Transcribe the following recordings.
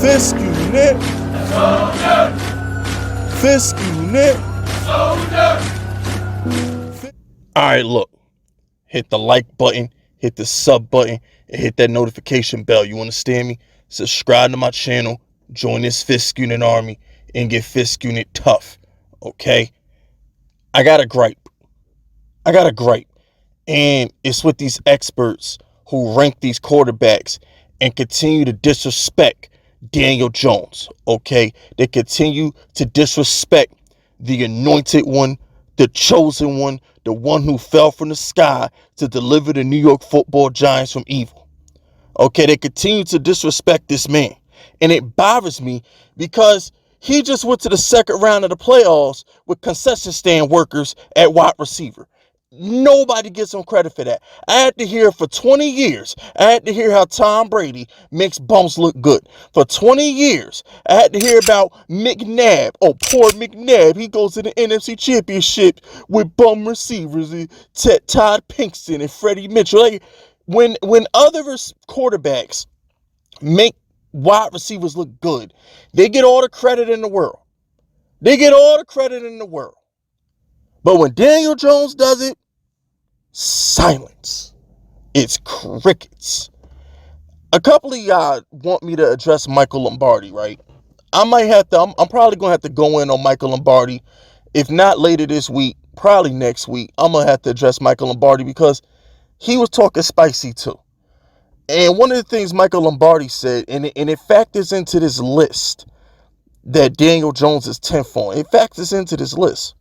Fisk unit. Fisk unit. Alright, look. Hit the like button, hit the sub button, and hit that notification bell. You understand me? Subscribe to my channel, join this Fisk unit army, and get Fisk unit tough. Okay? I got a gripe. And it's with these experts who rank these quarterbacks and continue to disrespect Daniel Jones, okay? They continue to disrespect the anointed one, the chosen one, the one who fell from the sky to deliver the New York Football Giants from evil. Okay, they continue to disrespect this man. And it bothers me because he just went to the second round of the playoffs with concession stand workers at wide receiver. Nobody gives him credit for that. I had to hear for 20 years. I had to hear how Tom Brady makes bums look good. For 20 years, I had to hear about McNabb. Oh, poor McNabb. He goes to the NFC Championship with bum receivers. Todd Pinkston and Freddie Mitchell. Like, when other quarterbacks make wide receivers look good, they get all the credit in the world. But when Daniel Jones does it, silence. It's crickets. A couple of y'all want me to address Michael Lombardi, right? I might have to, I'm probably going to have to go in on Michael Lombardi. If not later this week, probably next week, I'm going to have to address Michael Lombardi because he was talking spicy too. And one of the things Michael Lombardi said, and it factors into this list that Daniel Jones is 10th on. It factors into this list.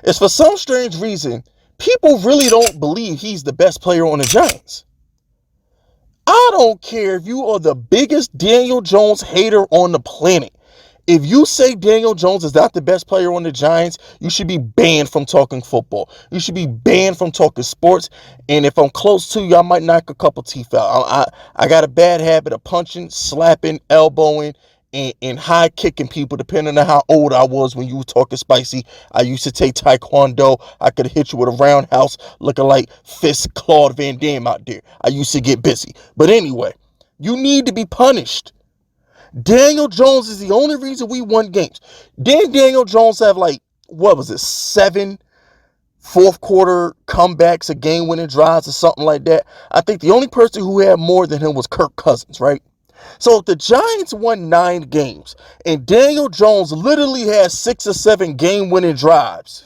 It's for some strange reason, people really don't believe he's the best player on the Giants. I don't care if you are the biggest Daniel Jones hater on the planet. If you say Daniel Jones is not the best player on the Giants, you should be banned from talking football. You should be banned from talking sports. And if I'm close to you, I might knock a couple teeth out. I got a bad habit of punching, slapping, elbowing, and high kicking people depending on how old I was when you were talking spicy. I used to take Taekwondo. I could hit you with a roundhouse looking like Fist Claude Van Damme out there. I used to get busy. But anyway, you need to be punished. Daniel Jones is the only reason we won games. Didn't Daniel Jones have 7 fourth quarter comebacks or game winning drives or something like that? I think the only person who had more than him was Kirk Cousins, right? So if the Giants won 9 games and Daniel Jones literally had 6 or 7 game-winning drives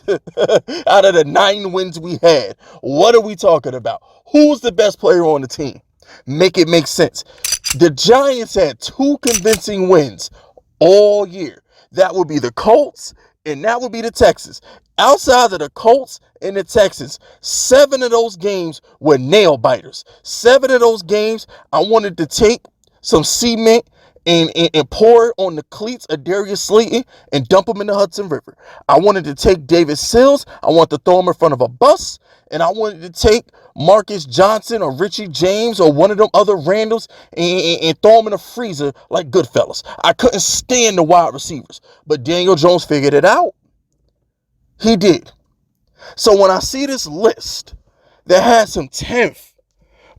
out of the 9 wins we had, what are we talking about? Who's the best player on the team? Make it make sense. The Giants had 2 convincing wins all year. That would be the Colts and that would be the Texans. Outside of the Colts and the Texans, 7 of those games were nail biters. 7 of those games I wanted to take some cement and pour it on the cleats of Darius Slayton and dump them in the Hudson River. I wanted to take David Sills. I wanted to throw him in front of a bus. And I wanted to take Marcus Johnson or Richie James or one of them other Randalls and throw them in a freezer like Goodfellas. I couldn't stand the wide receivers. But Daniel Jones figured it out. He did. So when I see this list that has him 10th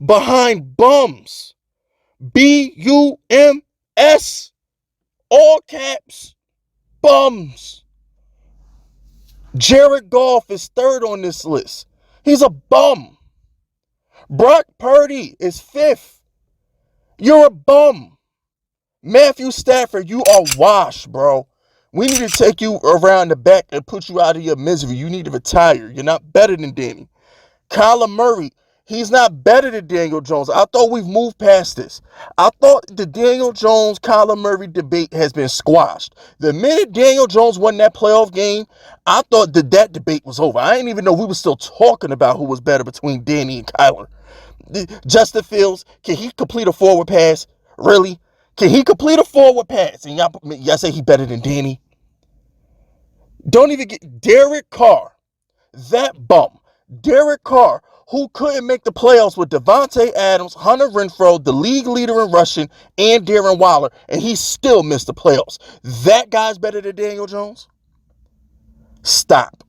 behind bums, B-U-M-S, all caps, bums. Jared Goff is 3rd on this list. He's a bum. Brock Purdy is 5th. You're a bum. Matthew Stafford, you are washed, bro. We need to take you around the back and put you out of your misery. You need to retire. You're not better than Danny. Kyler Murray, he's not better than Daniel Jones. I thought we've moved past this. I thought the Daniel Jones-Kyler Murray debate has been squashed. The minute Daniel Jones won that playoff game, I thought that debate was over. I didn't even know we were still talking about who was better between Danny and Kyler. Justin Fields, can he complete a forward pass? Really? Can he complete a forward pass? And y'all say he better than Danny? Don't even get Derek Carr. That bum. Derek Carr, who couldn't make the playoffs with Devontae Adams, Hunter Renfrow, the league leader in rushing, and Darren Waller, and he still missed the playoffs. That guy's better than Daniel Jones? Stop.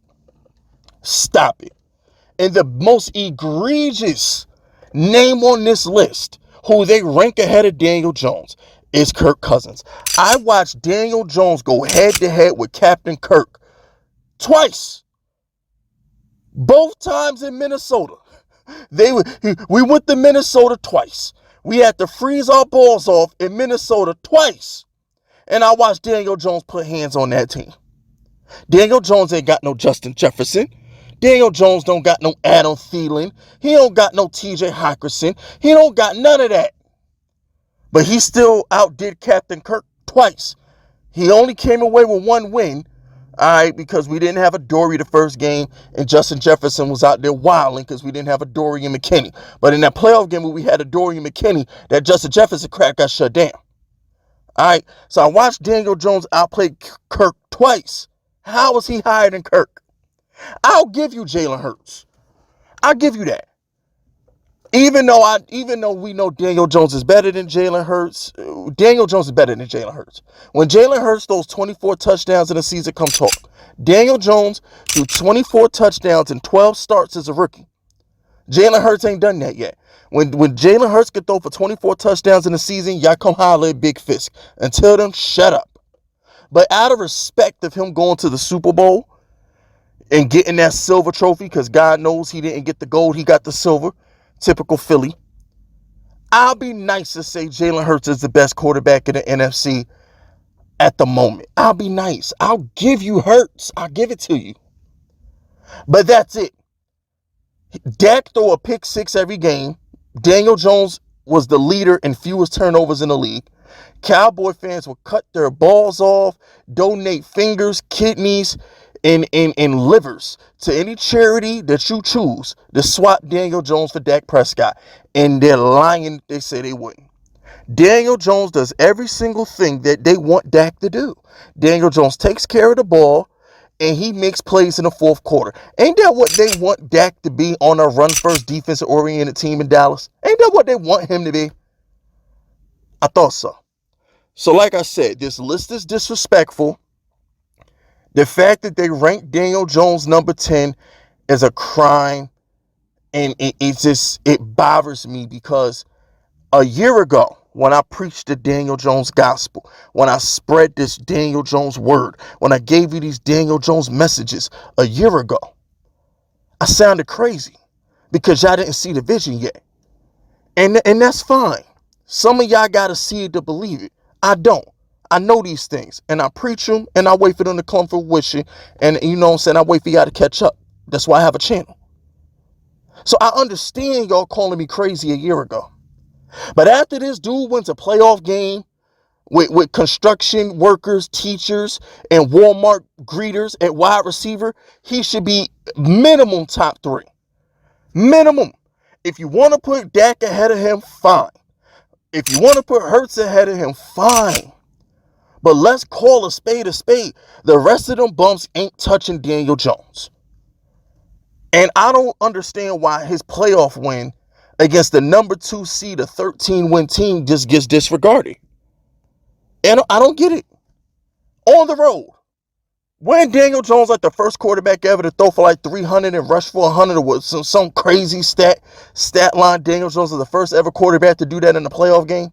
Stop it. And the most egregious name on this list, who they rank ahead of Daniel Jones, is Kirk Cousins. I watched Daniel Jones go head-to-head with Captain Kirk twice. Both times in Minnesota. We went to Minnesota twice. We had to freeze our balls off in Minnesota twice. And I watched Daniel Jones put hands on that team. Daniel Jones ain't got no Justin Jefferson. Daniel Jones don't got no Adam Thielen. He don't got no TJ Hockenson. He don't got none of that. But he still outdid Captain Kirk twice. He only came away with one win, all right, because we didn't have a Dory the first game, and Justin Jefferson was out there wilding because we didn't have a Dory and McKinney. But in that playoff game where we had a Dory and McKinney, that Justin Jefferson crack got shut down. All right, so I watched Daniel Jones outplay Kirk twice. How was he higher than Kirk? I'll give you Jalen Hurts. I'll give you that. Even though we know Daniel Jones is better than Jalen Hurts, Daniel Jones is better than Jalen Hurts. When Jalen Hurts throws 24 touchdowns in a season, come talk. Daniel Jones threw 24 touchdowns in 12 starts as a rookie. Jalen Hurts ain't done that yet. When Jalen Hurts could throw for 24 touchdowns in a season, y'all come holler at Big Fisk. Until then, shut up. But out of respect of him going to the Super Bowl and getting that silver trophy, because God knows he didn't get the gold, he got the silver. Typical Philly. I'll be nice to say Jalen Hurts is the best quarterback in the NFC at the moment. I'll be nice. I'll give you Hurts. I'll give it to you. But that's it. Dak threw a pick six every game. Daniel Jones was the leader in fewest turnovers in the league. Cowboy fans will cut their balls off, donate fingers, kidneys, and livers to any charity that you choose to swap Daniel Jones for Dak Prescott. And they're lying. They say they wouldn't. Daniel Jones does every single thing that they want Dak to do. Daniel Jones takes care of the ball, and he makes plays in the fourth quarter. Ain't that what they want Dak to be on a run-first, defensive-oriented team in Dallas? Ain't that what they want him to be? I thought so. So like I said, this list is disrespectful. The fact that they ranked Daniel Jones number 10 is a crime, and it bothers me because a year ago, when I preached the Daniel Jones gospel, when I spread this Daniel Jones word, when I gave you these Daniel Jones messages a year ago, I sounded crazy because y'all didn't see the vision yet. And that's fine. Some of y'all got to see it to believe it. I don't. I know these things, and I preach them, and I wait for them to come for fruition, and you know what I'm saying, I wait for y'all to catch up. That's why I have a channel. So I understand y'all calling me crazy a year ago. But after this dude wins a playoff game with construction workers, teachers, and Walmart greeters at wide receiver, he should be minimum top 3. Minimum. If you want to put Dak ahead of him, fine. If you want to put Hurts ahead of him, fine. But let's call a spade a spade. The rest of them bumps ain't touching Daniel Jones. And I don't understand why his playoff win against the number 2 seed, a 13-win team, just gets disregarded. And I don't get it. On the road. When Daniel Jones like the first quarterback ever to throw for like 300 and rush for 100 or what, some crazy stat line, Daniel Jones is the first ever quarterback to do that in a playoff game.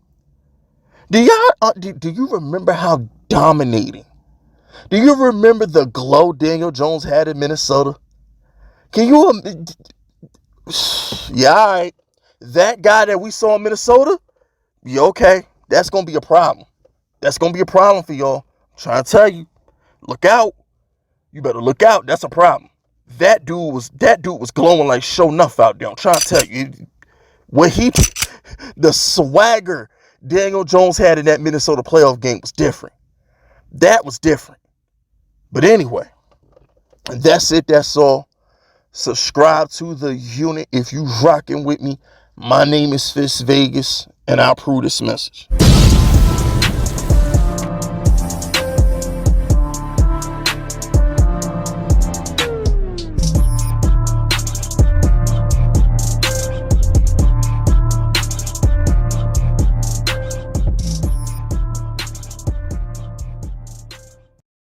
Do you remember how dominating? Do you remember the glow Daniel Jones had in Minnesota? Can you? Yeah, all right. That guy that we saw in Minnesota, yeah, okay. That's going to be a problem. That's going to be a problem for y'all. I'm trying to tell you. Look out. You better look out. That's a problem. That dude was glowing like show enough out there. I'm trying to tell you. The swagger Daniel Jones had in that Minnesota playoff game was different. That was different. But anyway, that's it. That's all. Subscribe to the unit if you rocking with me. My name is Fist Vegas, and I approve this message.